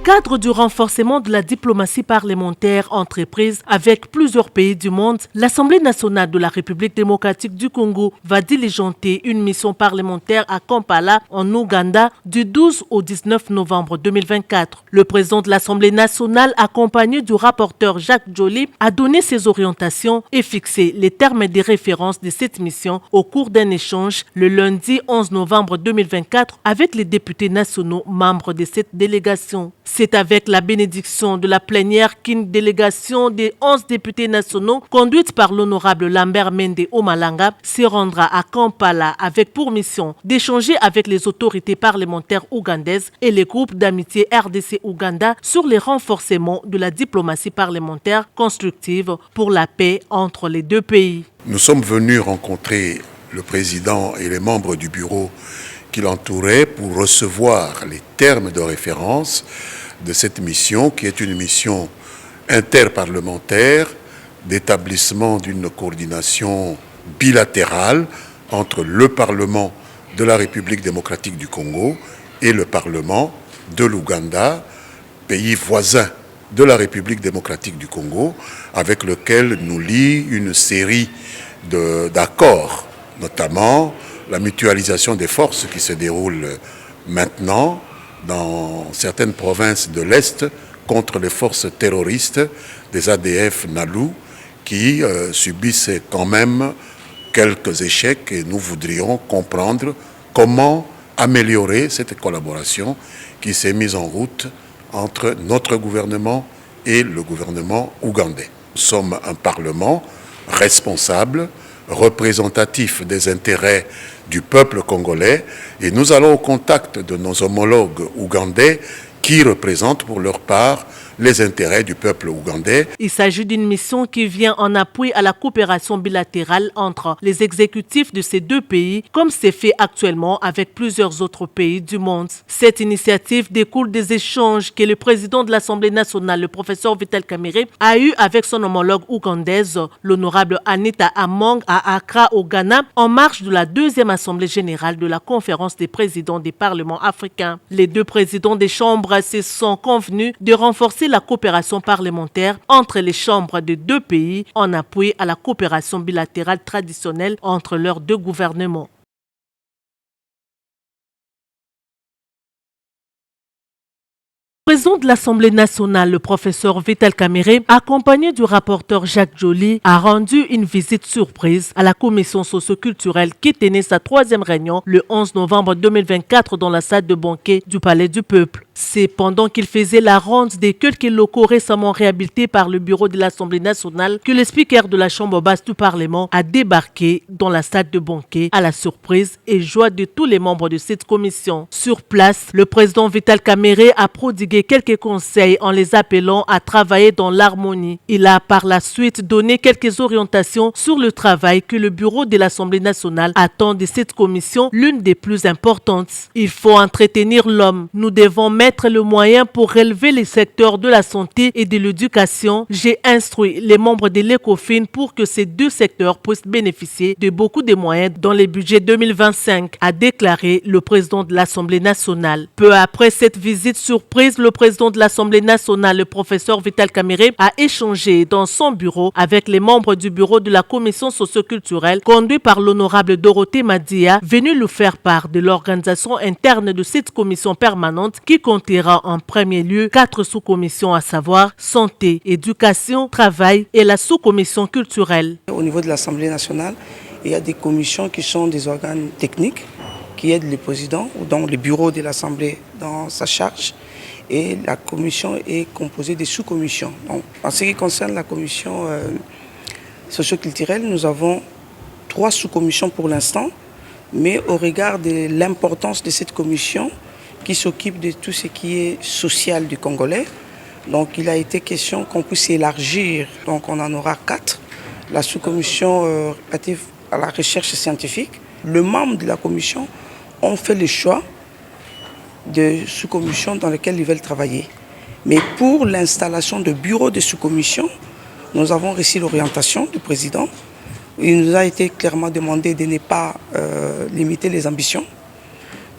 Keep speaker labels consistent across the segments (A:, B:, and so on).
A: cadre du renforcement de la diplomatie parlementaire entreprise avec plusieurs pays du monde, l'Assemblée nationale de la République démocratique du Congo va diligenter une mission parlementaire à Kampala, en Ouganda, du 12 au 19 novembre 2024. Le président de l'Assemblée nationale, accompagné du rapporteur Jacques Joly, a donné ses orientations et fixé les termes des références de cette mission au cours d'un échange le lundi 11 novembre 2024 avec les députés nationaux membres de cette délégation. C'est avec la bénédiction de la plénière qu'une délégation des 11 députés nationaux, conduite par l'honorable Lambert Mende Omalanga, se rendra à Kampala avec pour mission d'échanger avec les autorités parlementaires ougandaises et les groupes d'amitié RDC-Ouganda sur les renforcements de la diplomatie parlementaire constructive pour la paix entre les deux pays.
B: Nous sommes venus rencontrer le président et les membres du bureau qui l'entouraient pour recevoir les termes de référence de cette mission, qui est une mission interparlementaire d'établissement d'une coordination bilatérale entre le Parlement de la République démocratique du Congo et le Parlement de l'Ouganda, pays voisin de la République démocratique du Congo, avec lequel nous lie une série d'accords, notamment la mutualisation des forces qui se déroule maintenant dans certaines provinces de l'Est contre les forces terroristes des ADF NALU qui subissent quand même quelques échecs, et nous voudrions comprendre comment améliorer cette collaboration qui s'est mise en route entre notre gouvernement et le gouvernement ougandais. Nous sommes un parlement responsable, représentatif des intérêts du peuple congolais, et nous allons au contact de nos homologues ougandais qui représentent pour leur part les intérêts du peuple ougandais.
A: Il s'agit d'une mission qui vient en appui à la coopération bilatérale entre les exécutifs de ces deux pays, comme c'est fait actuellement avec plusieurs autres pays du monde. Cette initiative découle des échanges que le président de l'Assemblée nationale, le professeur Vital Kamerhe, a eu avec son homologue ougandaise, l'honorable Anita Among, à Accra, au Ghana, en marge de la deuxième assemblée générale de la conférence des présidents des parlements africains. Les deux présidents des chambres se sont convenus de renforcer la coopération parlementaire entre les chambres de deux pays en appui à la coopération bilatérale traditionnelle entre leurs deux gouvernements. Le président de l'Assemblée nationale, le professeur Vital Kamerhe, accompagné du rapporteur Jacques Joly, a rendu une visite surprise à la commission socio-culturelle qui tenait sa troisième réunion le 11 novembre 2024 dans la salle de banquet du Palais du Peuple. C'est pendant qu'il faisait la ronde des quelques locaux récemment réhabilités par le bureau de l'Assemblée nationale que le speaker de la Chambre basse du Parlement a débarqué dans la salle de banquet à la surprise et joie de tous les membres de cette commission. Sur place, le président Vital Kamerhe a prodigué quelques conseils en les appelant à travailler dans l'harmonie. Il a par la suite donné quelques orientations sur le travail que le bureau de l'Assemblée nationale attend de cette commission, l'une des plus importantes. Il faut entretenir l'homme. Nous devons mettre le moyen pour relever les secteurs de la santé et de l'éducation. J'ai instruit les membres de l'ECOFIN pour que ces deux secteurs puissent bénéficier de beaucoup de moyens dans les budgets 2025, a déclaré le président de l'Assemblée nationale. Peu après cette visite surprise, le président de l'Assemblée nationale, le professeur Vital Kamerhe, a échangé dans son bureau avec les membres du bureau de la commission socio-culturelle conduit par l'honorable Dorothée Madia, venue lui faire part de l'organisation interne de cette commission permanente qui comptera en premier lieu 4 sous-commissions, à savoir santé, éducation, travail et la sous-commission culturelle.
C: Au niveau de l'Assemblée nationale, il y a des commissions qui sont des organes techniques qui aident le président ou dans le bureau de l'Assemblée dans sa charge. Et la commission est composée de sous-commissions. En ce qui concerne la commission socio-culturelle, nous avons 3 sous-commissions pour l'instant, mais au regard de l'importance de cette commission qui s'occupe de tout ce qui est social du Congolais, donc il a été question qu'on puisse élargir, donc on en aura 4. La sous-commission relative à la recherche scientifique, les membres de la commission ont fait le choix de sous-commissions dans lesquelles ils veulent travailler. Mais pour l'installation de bureaux de sous-commission, nous avons reçu l'orientation du président. Il nous a été clairement demandé de ne pas limiter les ambitions.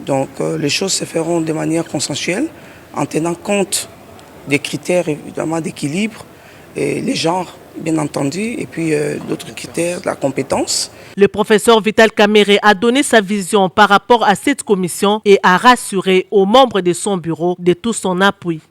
C: Donc les choses se feront de manière consensuelle en tenant compte des critères évidemment d'équilibre, les genres bien entendu, et puis d'autres critères, la compétence.
A: Le professeur Vital Kamerhe a donné sa vision par rapport à cette commission et a rassuré aux membres de son bureau de tout son appui.